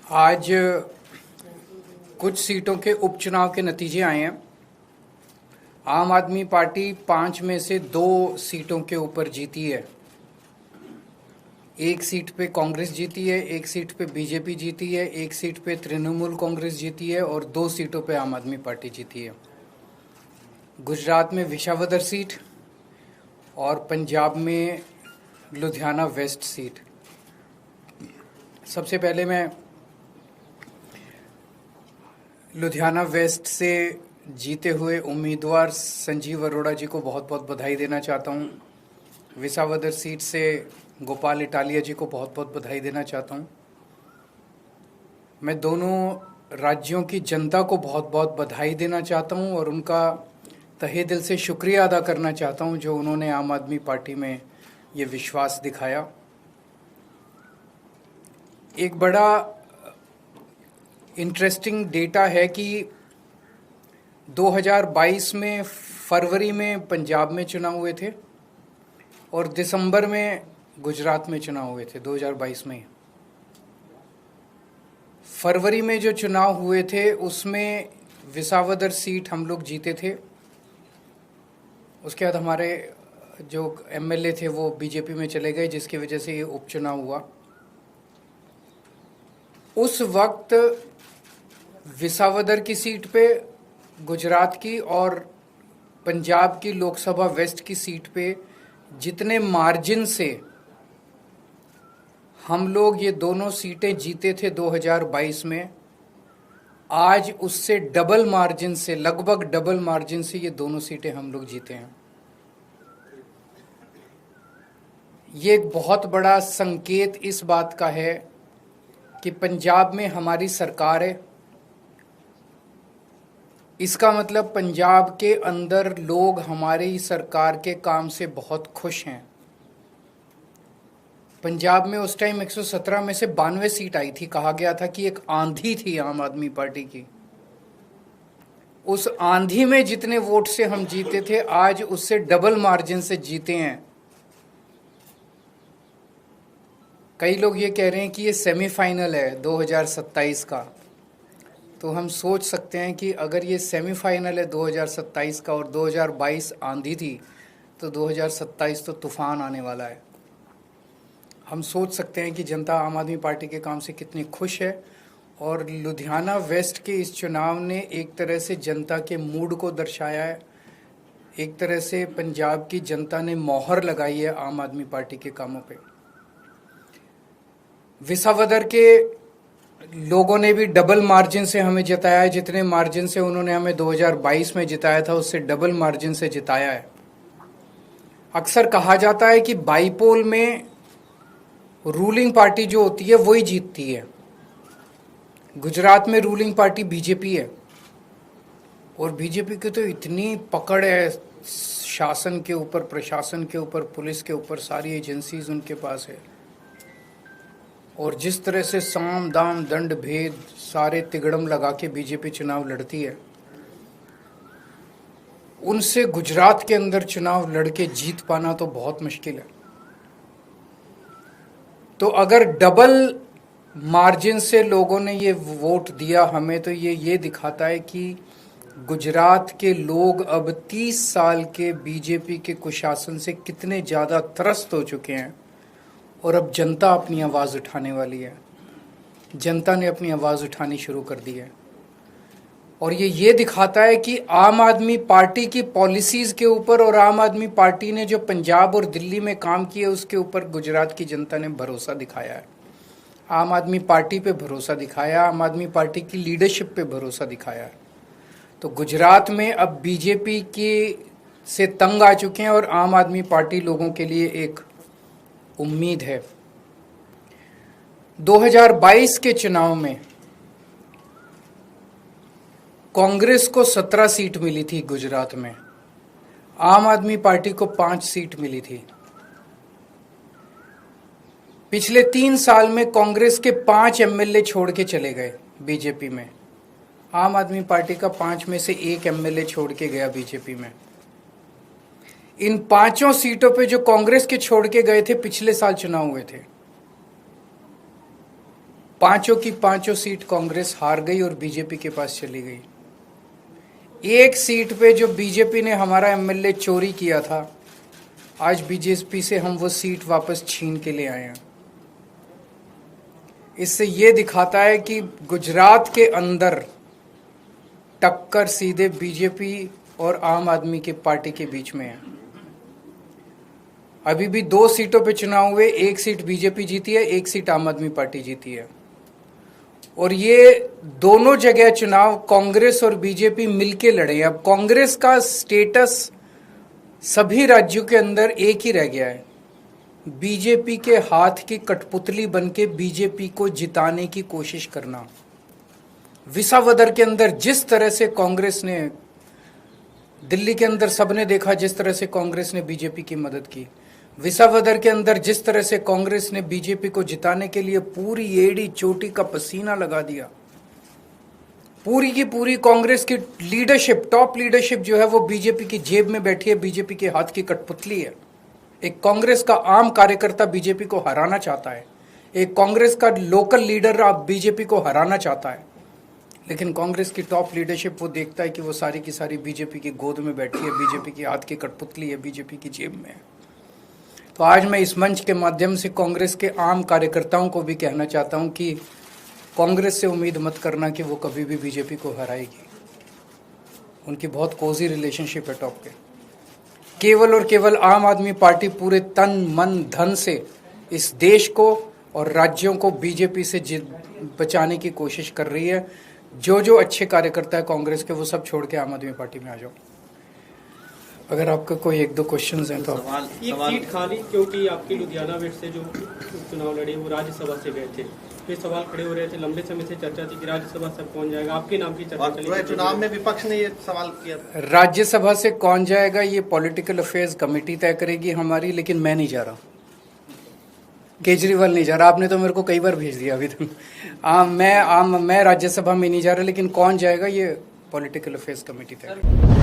आज कुछ सीटों के उपचुनाव के नतीजे आए हैं। आम आदमी पार्टी 5 में से 2 सीटों के ऊपर जीती है। एक सीट पे कांग्रेस जीती है, एक सीट पे बीजेपी जीती है, एक सीट पे तृणमूल कांग्रेस जीती है और 2 सीटों पे आम आदमी पार्टी जीती है। गुजरात में विसावदर सीट और पंजाब में लुधियाना वेस्ट सीट। सबसे पहले मैं लुधियाना वेस्ट से जीते हुए उम्मीदवार संजीव अरोड़ा जी को बहुत बहुत बधाई देना चाहता हूँ। विसावदर सीट से गोपाल इटालिया जी को बहुत बहुत बधाई देना चाहता हूँ। मैं दोनों राज्यों की जनता को बहुत बहुत बधाई देना चाहता हूँ और उनका तहे दिल से शुक्रिया अदा करना चाहता हूँ जो उन्होंने आम आदमी पार्टी में ये विश्वास दिखाया। एक बड़ा इंटरेस्टिंग डेटा है कि 2022 में फरवरी में पंजाब में चुनाव हुए थे और दिसंबर में गुजरात में चुनाव हुए थे। 2022 में फरवरी में जो चुनाव हुए थे उसमें विसावदर सीट हम लोग जीते थे। उसके बाद हमारे जो एमएलए थे वो बीजेपी में चले गए, जिसकी वजह से ये उपचुनाव हुआ। उस वक्त विसावदर की सीट पे, गुजरात की और पंजाब की लोकसभा वेस्ट की सीट पे जितने मार्जिन से हम लोग ये दोनों सीटें जीते थे 2022 में, आज उससे डबल मार्जिन से, लगभग डबल मार्जिन से ये दोनों सीटें हम लोग जीते हैं। ये एक बहुत बड़ा संकेत इस बात का है कि पंजाब में हमारी सरकार है। इसका मतलब पंजाब के अंदर लोग हमारी सरकार के काम से बहुत खुश हैं। पंजाब में उस टाइम 117 में से 92 सीट आई थी। कहा गया था कि एक आंधी थी आम आदमी पार्टी की। उस आंधी में जितने वोट से हम जीते थे, आज उससे डबल मार्जिन से जीते हैं। कई लोग ये कह रहे हैं कि ये सेमीफाइनल है 2027 का, तो हम सोच सकते हैं कि अगर ये सेमीफाइनल है 2027 का और 2022 आंधी थी, तो 2027 तो तूफान आने वाला है। हम सोच सकते हैं कि जनता आम आदमी पार्टी के काम से कितनी खुश है। और लुधियाना वेस्ट के इस चुनाव ने एक तरह से जनता के मूड को दर्शाया है। एक तरह से पंजाब की जनता ने मोहर लगाई है आम आदमी पार्टी के कामों पे। विसावदर के लोगों ने भी डबल मार्जिन से हमें जिताया है। जितने मार्जिन से उन्होंने हमें 2022 में जिताया था, उससे डबल मार्जिन से जिताया है। अक्सर कहा जाता है कि बाईपोल में रूलिंग पार्टी जो होती है वही जीतती है। गुजरात में रूलिंग पार्टी बीजेपी है और बीजेपी की तो इतनी पकड़ है शासन के ऊपर, प्रशासन के ऊपर, पुलिस के ऊपर, सारी एजेंसीज उनके पास है। और जिस तरह से साम दाम दंड भेद सारे तिगड़म लगा के बीजेपी चुनाव लड़ती है, उनसे गुजरात के अंदर चुनाव लड़के जीत पाना तो बहुत मुश्किल है। तो अगर डबल मार्जिन से लोगों ने ये वोट दिया हमें, तो ये दिखाता है कि गुजरात के लोग अब 30 साल के बीजेपी के कुशासन से कितने ज़्यादा त्रस्त हो चुके हैं और अब जनता अपनी आवाज़ उठाने वाली है। जनता ने अपनी आवाज़ उठानी शुरू कर दी है और ये दिखाता है कि आम आदमी पार्टी की पॉलिसीज़ के ऊपर और आम आदमी पार्टी ने जो पंजाब और दिल्ली में काम किया उसके ऊपर गुजरात की जनता ने भरोसा दिखाया है। आम आदमी पार्टी पे भरोसा दिखाया, आम आदमी पार्टी की लीडरशिप पे भरोसा दिखाया है। तो गुजरात में अब बीजेपी के से तंग आ चुके हैं और आम आदमी पार्टी लोगों के लिए एक उम्मीद है। 2022 के चुनाव में कांग्रेस को 17 सीट मिली थी गुजरात में, आम आदमी पार्टी को 5 सीट मिली थी। पिछले 3 साल में कांग्रेस के 5 एमएलए छोड़ के चले गए बीजेपी में। आम आदमी पार्टी का 5 में से 1 एमएलए छोड़ के गया बीजेपी में। इन 5 सीटों पे जो कांग्रेस के छोड़ के गए थे, पिछले साल चुनाव हुए थे। पांचों की पांचों सीट कांग्रेस हार गई और बीजेपी के पास चली गई। एक सीट पे जो बीजेपी ने हमारा एमएलए चोरी किया था, आज बीजेपी से हम वो सीट वापस छीन के ले आए हैं। इससे ये दिखाता है कि गुजरात के अंदर टक्कर सीधे बीजेपी और आम आदमी की पार्टी के बीच में है। अभी भी 2 सीटों पे चुनाव हुए, 1 सीट बीजेपी जीती है, 1 सीट आम आदमी पार्टी जीती है। और ये दोनों जगह चुनाव कांग्रेस और बीजेपी मिलके लड़े हैं। अब कांग्रेस का स्टेटस सभी राज्यों के अंदर एक ही रह गया है, बीजेपी के हाथ की कठपुतली बनके बीजेपी को जिताने की कोशिश करना। विसावदर के अंदर जिस तरह से कांग्रेस ने, दिल्ली के अंदर सबने देखा जिस तरह से कांग्रेस ने बीजेपी की मदद की, विसावदर के अंदर जिस तरह से कांग्रेस ने बीजेपी को जिताने के लिए पूरी एड़ी चोटी का पसीना लगा दिया। पूरी की पूरी कांग्रेस की लीडरशिप, टॉप लीडरशिप जो है वो बीजेपी की जेब में बैठी है, बीजेपी के हाथ की कठपुतली है। एक कांग्रेस का आम कार्यकर्ता बीजेपी को हराना चाहता है, एक कांग्रेस का लोकल लीडर अब बीजेपी को हराना चाहता है, लेकिन कांग्रेस की टॉप लीडरशिप वो देखता है कि वो सारी की सारी बीजेपी की गोद में बैठी है, बीजेपी की हाथ की कठपुतली है, बीजेपी की जेब में है। तो आज मैं इस मंच के माध्यम से कांग्रेस के आम कार्यकर्ताओं को भी कहना चाहता हूं कि कांग्रेस से उम्मीद मत करना कि वो कभी भी बीजेपी को हराएगी। उनकी बहुत कोजी रिलेशनशिप है टॉप पे। केवल और केवल आम आदमी पार्टी पूरे तन मन धन से इस देश को और राज्यों को बीजेपी से बचाने की कोशिश कर रही है। जो अच्छे कार्यकर्ता है कांग्रेस के, वो सब छोड़ के आम आदमी पार्टी में आ जाओ। अगर आपका कोई 1-2 क्वेश्चंस हैं तो ये सीट खाली क्योंकि आपके लुधियाना वेस्ट से जो चुनाव लड़े वो राज्यसभा से गए थे, फिर सवाल खड़े हो रहे थे, लंबे समय से चर्चा थी कि राज्यसभा से कौन जाएगा, आपके नाम की चर्चा चली। चुनाव में विपक्ष ने ये सवाल किया, राज्यसभा से कौन जाएगा ये पॉलिटिकल अफेयर्स कमेटी तय करेगी हमारी, लेकिन मैं नहीं जा रहा, केजरीवाल नहीं जा रहा। आपने तो मेरे को कई बार भेज दिया अभी तक। मैं राज्यसभा में नहीं जा रहा, लेकिन कौन जाएगा ये पॉलिटिकल अफेयर्स कमेटी तय करेगी।